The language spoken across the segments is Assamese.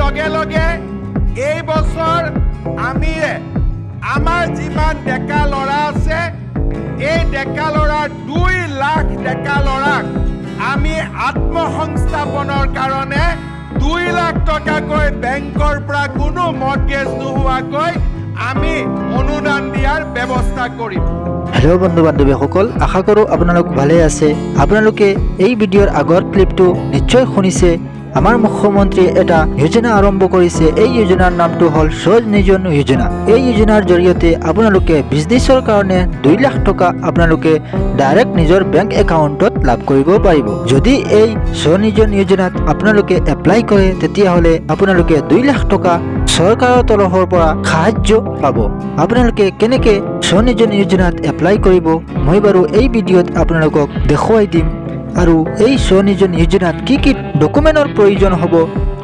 লগে লগে এই বছৰ আমি আমাৰ যিমান ডেকা ল'ৰা আছে এই ডেকা ল'ৰাৰ 2 লাখ ডেকা ল'ৰাক আমি আত্মসংস্থাপনৰ কাৰণে 2 লাখ টকাকৈ বেংকৰ পৰা কোনো মৰ্টগেজ নোহোৱাকৈ আমি অনুদান দিয়াৰ ব্যৱস্থা কৰিম। হেল্ল' বন্ধু বান্ধৱীসকল, আশা কৰোঁ আপোনালোক ভালে আছে। আপোনালোকে এই ভিডিঅ'ৰ আগৰ ক্লিপটো নিশ্চয় শুনিছে। আমাৰ মুখ্যমন্ত্ৰীয়ে এটা যোজনা আৰম্ভ কৰিছে। এই যোজনাৰ নামটো হ'ল স্বনিয়োজন যোজনা। এই যোজনাৰ জৰিয়তে আপোনালোকে বিজনেছৰ কাৰণে 2 লাখ টকা আপোনালোকে ডাইৰেক্ট নিজৰ বেংক একাউণ্টত লাভ কৰিব পাৰিব। যদি এই স্বনিয়োজন যোজনাত আপোনালোকে এপ্লাই কৰে তেতিয়াহ'লে আপোনালোকে 2 লাখ টকা চৰকাৰৰ তৰফৰ পৰা সাহায্য পাব। আপোনালোকে কেনেকৈ স্বনিয়োজন যোজনাত এপ্লাই কৰিব মই বাৰু এই ভিডিঅ'ত আপোনালোকক দেখুৱাই দিম। আৰু এই স্বনিয়োজন যোজনাত কি কি ডকুমেণ্টৰ প্ৰয়োজন হ'ব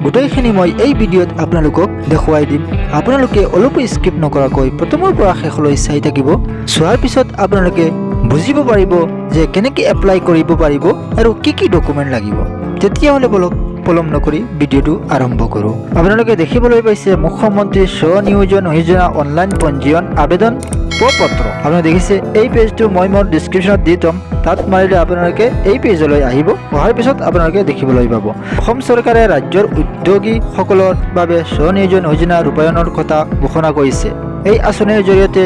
গোটেইখিনি মই এই ভিডিঅ'ত আপোনালোকক দেখুৱাই দিম। আপোনালোকে অলপো স্কিপ নকৰাকৈ প্ৰথমৰ পৰা শেষলৈ চাই থাকিব। চোৱাৰ পিছত আপোনালোকে বুজিব পাৰিব যে কেনেকৈ এপ্লাই কৰিব পাৰিব আৰু কি কি ডকুমেণ্ট লাগিব। তেতিয়াহ'লে বলক পলম নকৰি ভিডিঅ'টো আৰম্ভ কৰোঁ। আপোনালোকে দেখিবলৈ পাইছে মুখ্যমন্ত্ৰী স্বনিয়োজন যোজনা অনলাইন পঞ্জীয়ন আবেদন পত্ৰ। আপোনালোকে দেখিছে এই পেজটো মই মোৰ ডিছক্ৰিপশ্যনত দি থ'ম। তাত মাৰিলে আপোনালোকে এই পেজলৈ আহিব। অহাৰ পিছত আপোনালোকে দেখিবলৈ পাব অসম চৰকাৰে ৰাজ্যৰ উদ্যোগীসকলৰ বাবে স্বনিয়োজন যোজনা ৰূপায়ণৰ কথা ঘোষণা কৰিছে। এই আঁচনিৰ জৰিয়তে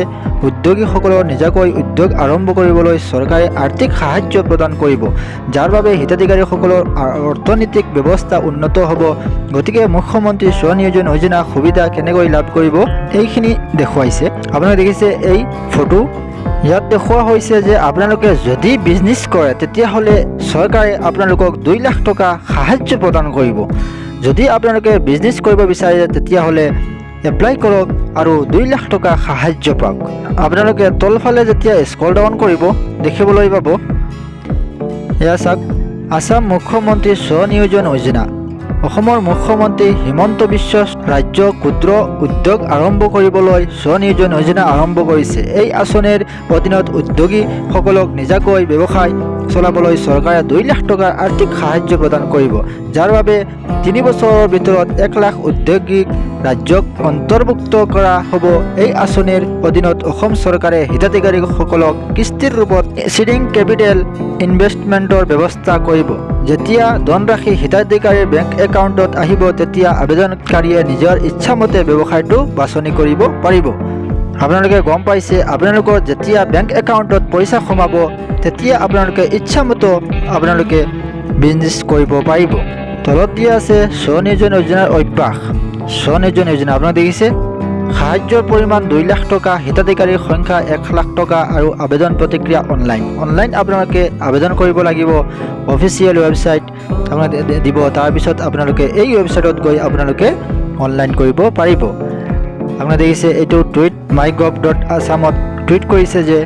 উদ্যোগীসকলৰ নিজাকৈ উদ্যোগ আৰম্ভ কৰিবলৈ চৰকাৰে আৰ্থিক সাহায্য প্ৰদান কৰিব, যাৰ বাবে হিতাধিকাৰীসকলৰ অৰ্থনৈতিক ব্যৱস্থা উন্নত হ'ব। গতিকে মুখ্যমন্ত্ৰী স্বনিয়োজন যোজনা সুবিধা কেনেকৈ লাভ কৰিব এইখিনি দেখুৱাইছে। আপোনালোকে দেখিছে এই ফটো। ইয়াত দেখুওৱা হৈছে যে আপোনালোকে যদি বিজনেছ কৰে তেতিয়াহ'লে চৰকাৰে আপোনালোকক 2 লাখ টকা সাহায্য প্ৰদান কৰিব। যদি আপোনালোকে বিজনেছ কৰিব বিচাৰে তেতিয়াহ'লে এপ্লাই কৰক আৰু 2 লাখ টকা সাহায্য পাওক। আপোনালোকে তলফালে যেতিয়া স্ক্ৰল ডাউন কৰিব দেখিবলৈ পাব এয়া চাওক, আসাম মুখ্যমন্ত্ৰী স্বনিয়োজন যোজনা। অসমৰ মুখ্যমন্ত্ৰী হিমন্ত বিশ্ব ৰাজ্য ক্ষুদ্ৰ উদ্যোগ আৰম্ভ কৰিবলৈ স্বনিয়োজন যোজনা আৰম্ভ কৰিছে। এই আঁচনিৰ অধীনত উদ্যোগীসকলক নিজাকৈ ব্যৱসায় চলাবলৈ চৰকাৰে 2 লাখ টকাৰ আৰ্থিক সাহায্য প্ৰদান কৰিব, যাৰ বাবে 3 বছৰৰ ভিতৰত 1 লাখ উদ্যোগীক ৰাজ্যক অন্তৰ্ভুক্ত কৰা হ'ব। এই আঁচনিৰ অধীনত অসম চৰকাৰে হিতাধিকাৰীসকলক কিস্তিৰ ৰূপত চিডিং কেপিটেল ইনভেষ্টমেণ্টৰ ব্যৱস্থা কৰিব। যেতিয়া ধনৰাশি হিতাধিকাৰীৰ বেংক একাউণ্টত আহিব তেতিয়া আবেদনকাৰীয়ে নিজৰ ইচ্ছামতে ব্যৱসায়টো বাছনি কৰিব পাৰিব। আপোনালোকে গম পাইছে, আপোনালোকৰ যেতিয়া বেংক একাউণ্টত পইচা সোমাব তেতিয়া আপোনালোকে ইচ্ছামতে আপোনালোকে বিজনেছ কৰিব পাৰিব। তলত দিয়া আছে স্বনিয়োজন যোজনাৰ অভ্যাস। স্বনিয়োজন যোজনা আপোনালোকে দেখিছে, সাহায্যৰ পৰিমাণ 2 লাখ টকা, হিতাধিকাৰীৰ সংখ্যা 1 লাখ টকা আৰু আবেদন প্ৰতিক্ৰিয়া অনলাইন আপোনালোকে আবেদন কৰিব লাগিব। অফিচিয়েল ৱেবছাইট আপোনালোকে দিব, তাৰপিছত আপোনালোকে এই ৱেবছাইটত গৈ আপোনালোকে অনলাইন কৰিব পাৰিব। আপোনালোকে দেখিছে এইটো myGov.assam-ত টুইট কৰিছে যে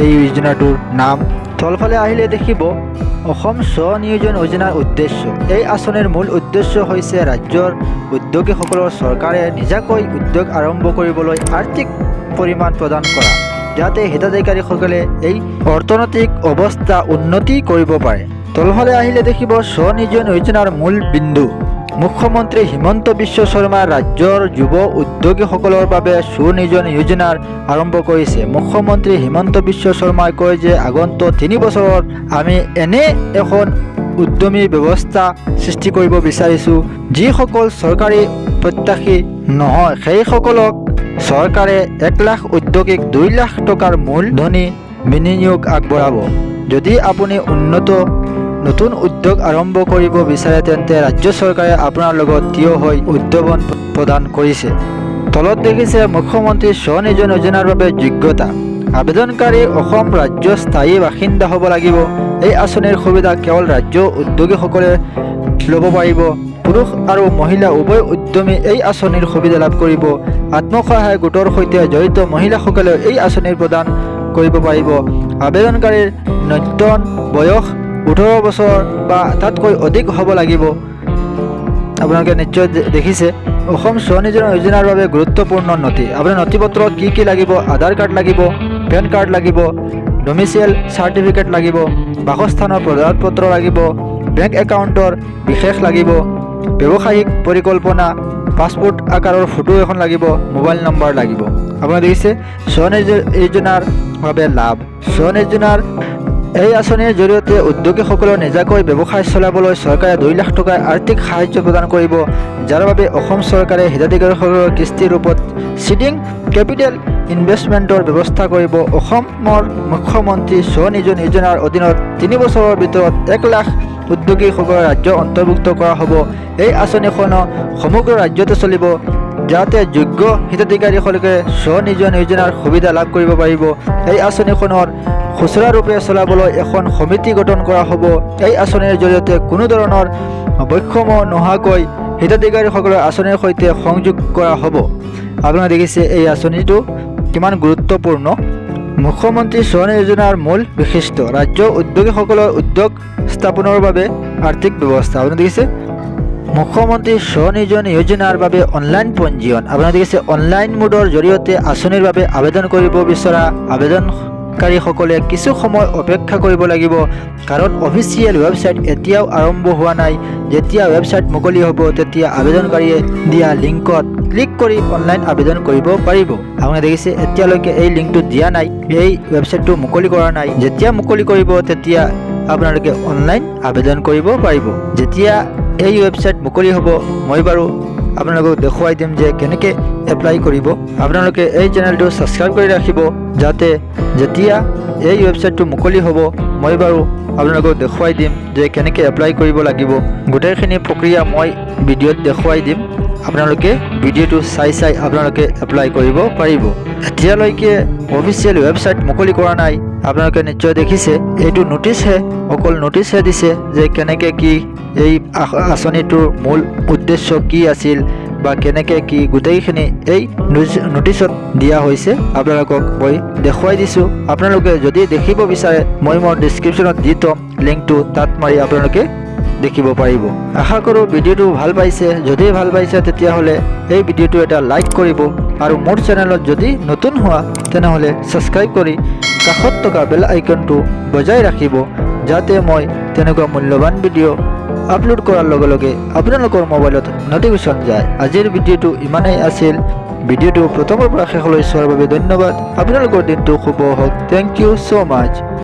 এই যোজনাটোৰ নাম। তলফালে আহিলে দেখিব অসম স্বনিয়োজন যোজনাৰ উদ্দেশ্য। এই আঁচনিৰ মূল উদ্দেশ্য হৈছে ৰাজ্যৰ উদ্যোগীসকলৰ চৰকাৰে নিজাকৈ উদ্যোগ আৰম্ভ কৰিবলৈ আৰ্থিক পৰিমাণ প্ৰদান কৰা, যাতে হিতাধিকাৰীসকলে এই অৰ্থনৈতিক অৱস্থা উন্নতি কৰিব পাৰে। তলফালে আহিলে দেখিব স্বনিয়োজন যোজনাৰ মূল বিন্দু। মুখ্যমন্ত্ৰী হিমন্ত বিশ্ব শৰ্মাই ৰাজ্যৰ যুৱ উদ্যোগীসকলৰ বাবে স্বনিয়োজন যোজনা আৰম্ভ কৰিছে। মুখ্যমন্ত্ৰী হিমন্ত বিশ্ব শৰ্মাই কয় যে আগন্তুক 3 বছৰত আমি এনে এখন উদ্যমী ব্যৱস্থা সৃষ্টি কৰিব বিচাৰিছোঁ যিসকল চৰকাৰী প্ৰত্যাশী নহয় সেইসকলক চৰকাৰে 1 লাখ উদ্যোগীক 2 লাখ টকাৰ মূলধনী বিনিয়োগ আগবঢ়াব। যদি আপুনি নতুন উদ্যোগ আৰম্ভ কৰিব বিচাৰে তেন্তে ৰাজ্য চৰকাৰে আপোনাৰ লগত থিয় হৈ উদ্ভাৱন প্ৰদান কৰিছে। তলত দেখিছে মুখ্যমন্ত্ৰী স্বনিয়োজন যোজনাৰ বাবে যোগ্যতা। আবেদনকাৰী অসম ৰাজ্যৰ স্থায়ী বাসিন্দা হ'ব লাগিব। এই আঁচনিৰ সুবিধা কেৱল ৰাজ্য উদ্যোগীসকলে ল'ব পাৰিব। পুৰুষ আৰু মহিলা উভয় উদ্যমী এই আঁচনিৰ সুবিধা লাভ কৰিব। আত্মসহায়ক গোটৰ সৈতে জড়িত মহিলাসকলে এই আঁচনি প্ৰদান কৰিব পাৰিব। আবেদনকাৰীৰ ন্যূনতম বয়স 18 বছৰ বা তাতকৈ অধিক হ'ব লাগিব। আপোনালোকে নিশ্চয় দেখিছে অসম স্বনিয়োজন যোজনাৰ বাবে গুৰুত্বপূৰ্ণ নথি। আপোনাৰ নথিপত্ৰত কি লাগিব? আধাৰ কাৰ্ড লাগিব, পেন কাৰ্ড লাগিব, ডমিচিয়েল চাৰ্টিফিকেট লাগিব, বাসস্থানৰ প্ৰমাণপত্ৰ লাগিব, বেংক একাউণ্টৰ বিশেষ লাগিব, ব্যৱসায়িক পৰিকল্পনা, পাছপোৰ্ট আকাৰৰ ফটো এখন লাগিব, মোবাইল নম্বৰ লাগিব। আপুনি দেখিছে স্বনিয়োজন যোজনাৰ বাবে লাভ। স্বনিয়োজন যোজনাৰ এই আঁচনিৰ জৰিয়তে উদ্যোগীসকলৰ নিজাকৈ ব্যৱসায় চলাবলৈ চৰকাৰে 2 লাখ টকাৰ আৰ্থিক সাহায্য প্ৰদান কৰিব, যাৰ বাবে অসম চৰকাৰে হিতাধিকাৰীসকলৰ কিস্তিৰ ৰূপত চিডিং কেপিটেল ইনভেষ্টমেণ্টৰ ব্যৱস্থা কৰিব। অসমৰ মুখ্যমন্ত্ৰী স্বনিয়োজন যোজনাৰ অধীনত 3 বছৰৰ ভিতৰত 1 লাখ উদ্যোগীসকলৰ ৰাজ্য অন্তৰ্ভুক্ত কৰা হ'ব। এই আঁচনিখন সমগ্ৰ ৰাজ্যতে চলিব, যাতে যোগ্য হিতাধিকাৰীসকলে স্বনিয়োজন যোজনাৰ সুবিধা লাভ কৰিব পাৰিব। এই আঁচনিখনৰ খুচুৰাৰূপে চলাবলৈ এখন সমিতি গঠন কৰা হ'ব। এই আঁচনিৰ জৰিয়তে কোনো ধৰণৰ বৈষম্য নোহোৱাকৈ হিতাধিকাৰীসকলৰ আঁচনিৰ সৈতে সংযোগ কৰা হ'ব। আপোনালোকে দেখিছে এই আঁচনিটো কিমান গুৰুত্বপূৰ্ণ। মুখ্যমন্ত্ৰী স্বনিয়োজন যোজনাৰ মূল বৈশিষ্ট্য ৰাজ্য উদ্যোগীসকলৰ উদ্যোগ স্থাপনৰ বাবে আৰ্থিক ব্যৱস্থা। আপোনালোকে দেখিছে মুখ্যমন্ত্ৰী স্বনিয়োজন যোজনাৰ বাবে অনলাইন পঞ্জীয়ন। আপোনালোকে দেখিছে অনলাইন মোডৰ জৰিয়তে আঁচনিৰ বাবে আবেদন কৰিব বিচৰা আবেদনকাৰীসকলে কিছু সময় অপেক্ষা কৰিব লাগিব, কাৰণ অফিচিয়েল ৱেবছাইট এতিয়াও আৰম্ভ হোৱা নাই। যেতিয়া ৱেবছাইট মুকলি হ'ব তেতিয়া আবেদনকাৰীয়ে দিয়া লিংকত ক্লিক কৰি অনলাইন আবেদন কৰিব পাৰিব। আপোনালোকে দেখিছে এতিয়ালৈকে এই লিংকটো দিয়া নাই, এই ৱেবছাইটটো মুকলি কৰা নাই। যেতিয়া মুকলি কৰিব তেতিয়া আপোনালোকে অনলাইন আবেদন কৰিব পাৰিব। যেতিয়া এই ৱেবছাইট মুকলি হ'ব মই বাৰু আপোনালোকক দেখুৱাই দিম যে কেনেকৈ এপ্লাই কৰিব। আপোনালোকে এই চেনেলটো ছাবস্ক্ৰাইব কৰি ৰাখিব, যাতে যেতিয়া এই ৱেবছাইটটো মুকলি হ'ব মই বাৰু আপোনালোকক দেখুৱাই দিম যে কেনেকৈ এপ্লাই কৰিব লাগিব। গোটেইখিনি প্ৰক্ৰিয়া মই ভিডিঅ'ত দেখুৱাই দিম। আপোনালোকে ভিডিঅ'টো চাই আপোনালোকে এপ্লাই কৰিব পাৰিব। এতিয়ালৈকে অফিচিয়েল ৱেবছাইট মুকলি কৰা নাই। আপোনালোকে নিশ্চয় দেখিছে এইটো নটিছহে, অকল নটিছহে দিছে যে কেনেকৈ কি এই আঁচনিটোৰ মূল উদ্দেশ্য কি আছিল বা কেনেকৈ কি গোটেইখিনি এই নটিছত দিয়া হৈছে। আপোনালোকক মই দেখুৱাই দিছোঁ। আপোনালোকে যদি দেখিব বিচাৰে মই মোৰ ডিছক্ৰিপশ্যনত দি থ'ম লিংকটো, তাত মাৰি আপোনালোকে দেখিব পাৰিব। আশা কৰোঁ ভিডিঅ'টো ভাল পাইছে। যদি ভাল পাইছে তেতিয়াহ'লে এই ভিডিঅ'টো এটা লাইক কৰিব, আৰু মোৰ চেনেলত যদি নতুন হোৱা তেনেহ'লে ছাবস্ক্ৰাইব কৰি কাষত থকা বেল আইকনটো বজাই ৰাখিব, যাতে মই তেনেকুৱা মূল্যৱান ভিডিঅ' আপলোড কৰাৰ লগে লগে আপোনালোকৰ মোবাইলত নটিফিকেশ্যন যায়। আজিৰ ভিডিঅ'টো ইমানেই আছিল। ভিডিঅ'টো প্ৰথমৰ পৰা শেষলৈ চোৱাৰ বাবে ধন্যবাদ। আপোনালোকৰ দিনটো শুভ হওক। Thank you so' much.